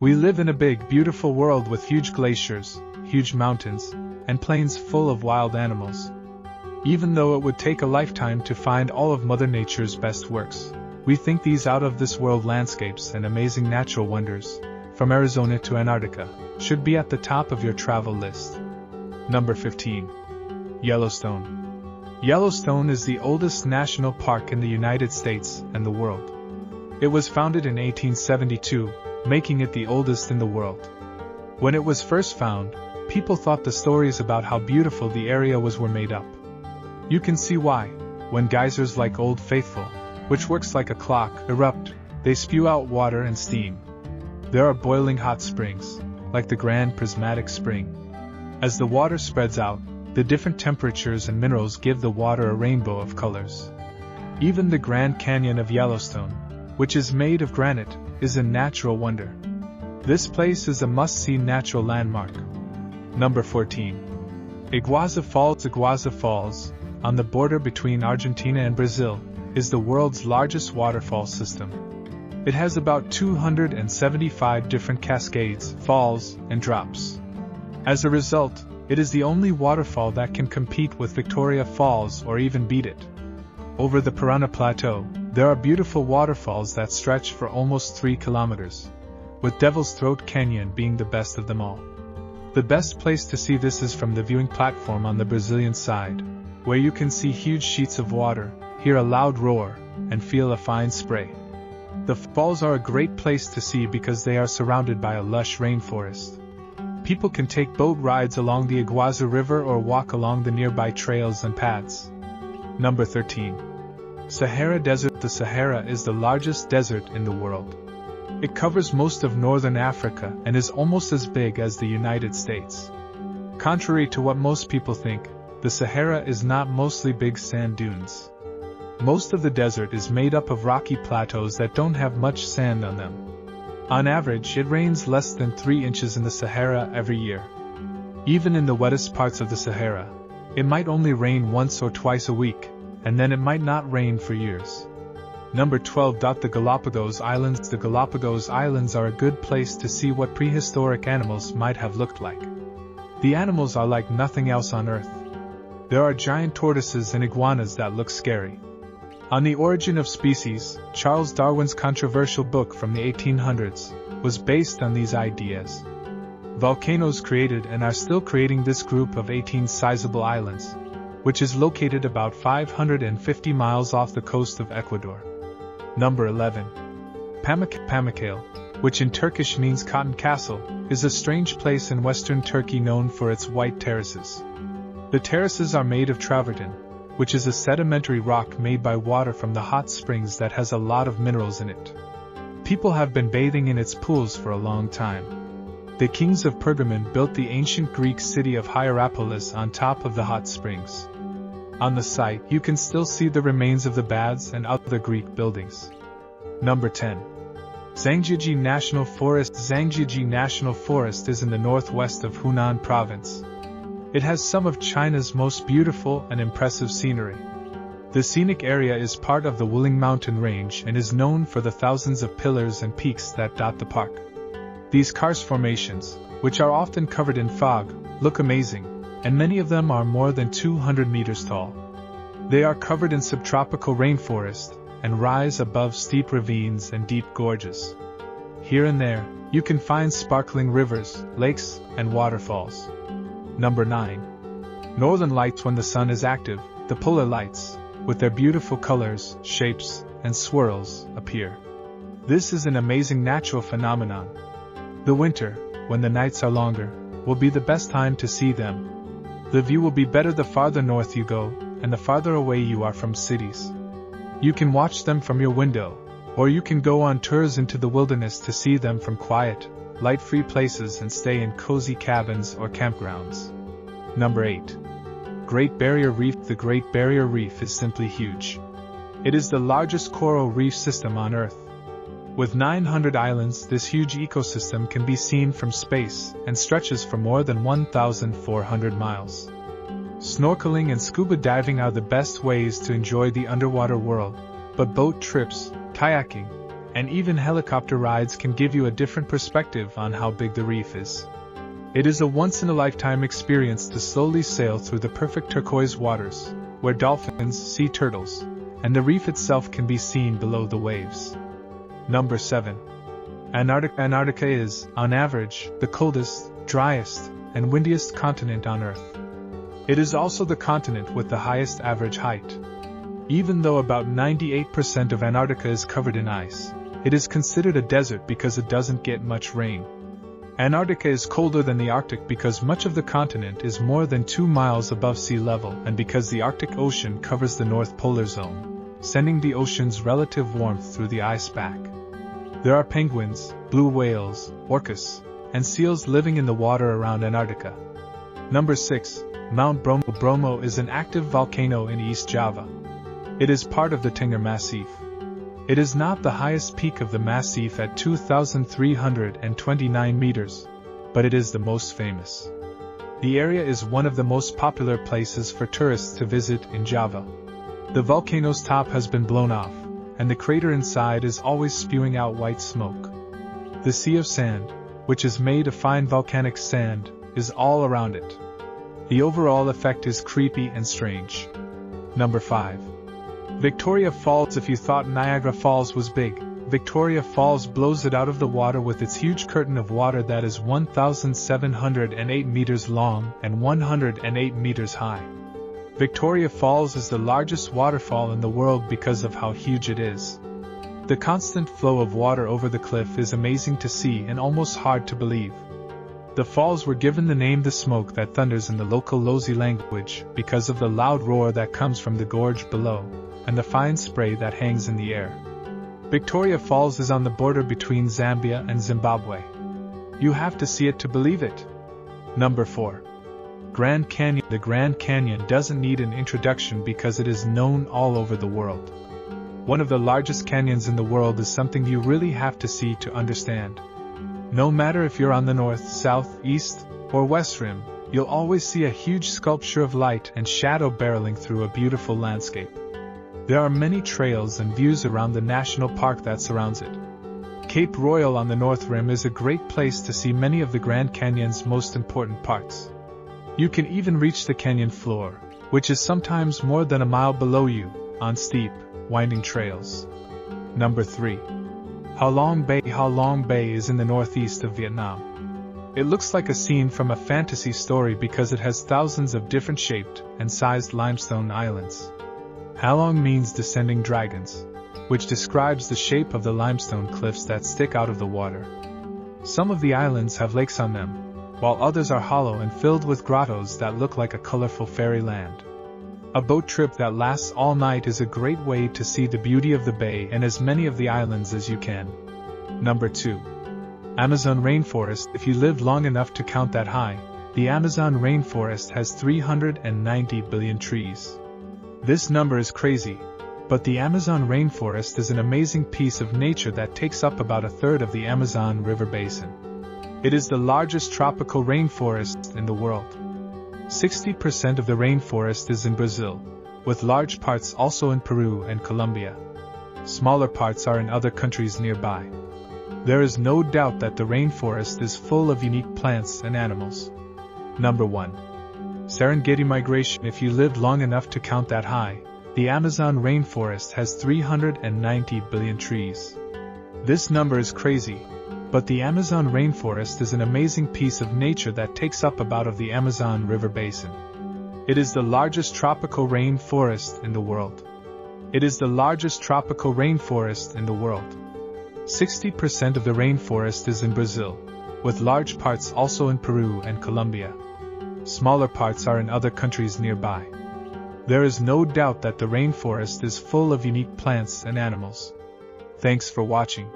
We live in a big, beautiful world with huge glaciers, huge mountains, and plains full of wild animals. Even though it would take a lifetime to find all of Mother Nature's best works, we think these out-of-this-world landscapes and amazing natural wonders, from Arizona to Antarctica, should be at the top of your travel list. Number 15. Yellowstone. Yellowstone is the oldest national park in the United States and the world. It was founded in 1872, making it the oldest in the world. When it was first found, people thought the stories about how beautiful the area was were made up. You can see why, when geysers like Old Faithful, which works like a clock, erupt, they spew out water and steam. There are boiling hot springs, like the Grand Prismatic Spring. As the water spreads out, the different temperatures and minerals give the water a rainbow of colors. Even the Grand Canyon of Yellowstone, which is made of granite, is a natural wonder. This place is a must-see natural landmark. Number 14. Iguazu Falls. Iguazu Falls, on the border between Argentina and Brazil, is the world's largest waterfall system. It has about 275 different cascades, falls, and drops. As a result, it is the only waterfall that can compete with Victoria Falls or even beat it. Over the Parana Plateau, there are beautiful waterfalls that stretch for almost 3 kilometers, with Devil's Throat Canyon being the best of them all. The best place to see this is from the viewing platform on the Brazilian side, where you can see huge sheets of water, hear a loud roar, and feel a fine spray. The falls are a great place to see because they are surrounded by a lush rainforest. People can take boat rides along the Iguazu River or walk along the nearby trails and paths. Number 13. Sahara Desert. The Sahara is the largest desert in the world. It covers most of northern Africa and is almost as big as the United States. Contrary to what most people think, the Sahara is not mostly big sand dunes. Most of the desert is made up of rocky plateaus that don't have much sand on them. On average, it rains less than 3 inches in the Sahara every year. Even in the wettest parts of the Sahara, it might only rain once or twice a week, and then it might not rain for years. Number 12. The Galapagos Islands. The Galapagos Islands are a good place to see what prehistoric animals might have looked like. The animals are like nothing else on Earth. There are giant tortoises and iguanas that look scary. On the Origin of Species, Charles Darwin's controversial book from the 1800s was based on these ideas. Volcanoes created and are still creating this group of 18 sizable islands, which is located about 550 miles off the coast of Ecuador. Number 11. Pamukkale, which in Turkish means cotton castle, is a strange place in western Turkey known for its white terraces. The terraces are made of travertine, which is a sedimentary rock made by water from the hot springs that has a lot of minerals in it. People have been bathing in its pools for a long time. The kings of Pergamon built the ancient Greek city of Hierapolis on top of the hot springs. On the site, you can still see the remains of the baths and other Greek buildings. Number 10. Zhangjiajie National Forest. Zhangjiajie National Forest is in the northwest of Hunan Province. It has some of China's most beautiful and impressive scenery. The scenic area is part of the Wuling Mountain Range and is known for the thousands of pillars and peaks that dot the park. These karst formations, which are often covered in fog, look amazing, and many of them are more than 200 meters tall. They are covered in subtropical rainforest and rise above steep ravines and deep gorges. Here and there, you can find sparkling rivers, lakes, and waterfalls. Number 9. Northern Lights. When the sun is active, the polar lights, with their beautiful colors, shapes, and swirls, appear. This is an amazing natural phenomenon. The winter, when the nights are longer, will be the best time to see them. The view will be better the farther north you go, and the farther away you are from cities. You can watch them from your window, or you can go on tours into the wilderness to see them from quiet, light-free places and stay in cozy cabins or campgrounds. Number 8. Great Barrier Reef. The Great Barrier Reef is simply huge. It is the largest coral reef system on Earth. With 900 islands, this huge ecosystem can be seen from space and stretches for more than 1,400 miles. Snorkeling and scuba diving are the best ways to enjoy the underwater world, but boat trips, kayaking, and even helicopter rides can give you a different perspective on how big the reef is. It is a once-in-a-lifetime experience to slowly sail through the perfect turquoise waters, where dolphins, sea turtles, and the reef itself can be seen below the waves. Number 7. Antarctica. Antarctica is, on average, the coldest, driest, and windiest continent on Earth. It is also the continent with the highest average height. Even though about 98% of Antarctica is covered in ice, it is considered a desert because it doesn't get much rain. Antarctica is colder than the Arctic because much of the continent is more than 2 miles above sea level and because the Arctic Ocean covers the North Polar Zone, sending the ocean's relative warmth through the ice back. There are penguins, blue whales, orcas, and seals living in the water around Antarctica. Number 6. Mount Bromo. Bromo is an active volcano in East Java. It is part of the Tengger Massif. It is not the highest peak of the massif at 2,329 meters, but it is the most famous. The area is one of the most popular places for tourists to visit in Java. The volcano's top has been blown off, and the crater inside is always spewing out white smoke. The sea of sand, which is made of fine volcanic sand, is all around it. The overall effect is creepy and strange. Number 5. Victoria Falls. If you thought Niagara Falls was big, Victoria Falls blows it out of the water with its huge curtain of water that is 1,708 meters long and 108 meters high. Victoria Falls is the largest waterfall in the world because of how huge it is. The constant flow of water over the cliff is amazing to see and almost hard to believe. The falls were given the name the smoke that thunders in the local Lozi language because of the loud roar that comes from the gorge below, and the fine spray that hangs in the air. Victoria Falls is on the border between Zambia and Zimbabwe. You have to see it to believe it. Number 4. Grand Canyon. The Grand Canyon doesn't need an introduction because it is known all over the world. One of the largest canyons in the world is something you really have to see to understand. No matter if you're on the north, south, east, or west rim, you'll always see a huge sculpture of light and shadow barreling through a beautiful landscape. There are many trails and views around the national park that surrounds it. Cape Royal on the north rim is a great place to see many of the Grand Canyon's most important parts. You can even reach the canyon floor, which is sometimes more than a mile below you, on steep, winding trails. Number 3. Ha Long Bay. Ha Long Bay is in the northeast of Vietnam. It looks like a scene from a fantasy story because it has thousands of different shaped and sized limestone islands. Ha Long means descending dragons, which describes the shape of the limestone cliffs that stick out of the water. Some of the islands have lakes on them, while others are hollow and filled with grottos that look like a colorful fairyland. A boat trip that lasts all night is a great way to see the beauty of the bay and as many of the islands as you can. Number 2. Amazon Rainforest. If you lived long enough to count that high, the Amazon Rainforest has 390 billion trees. This number is crazy, but the Amazon Rainforest is an amazing piece of nature that takes up about a third of the Amazon River basin. It is the largest tropical rainforest in the world. 60% of the rainforest is in Brazil, with large parts also in Peru and Colombia. Smaller parts are in other countries nearby. There is no doubt that the rainforest is full of unique plants and animals. Number 1. Serengeti migration. If you lived long enough to count that high, the Amazon rainforest has 390 billion trees. This number is crazy, but the Amazon rainforest is an amazing piece of nature that takes up about of the Amazon River basin. It is the largest tropical rainforest in the world. It is the largest tropical rainforest in the world. 60% of the rainforest is in Brazil, with large parts also in Peru and Colombia. Smaller parts are in other countries nearby. There is no doubt that the rainforest is full of unique plants and animals. Thanks for watching.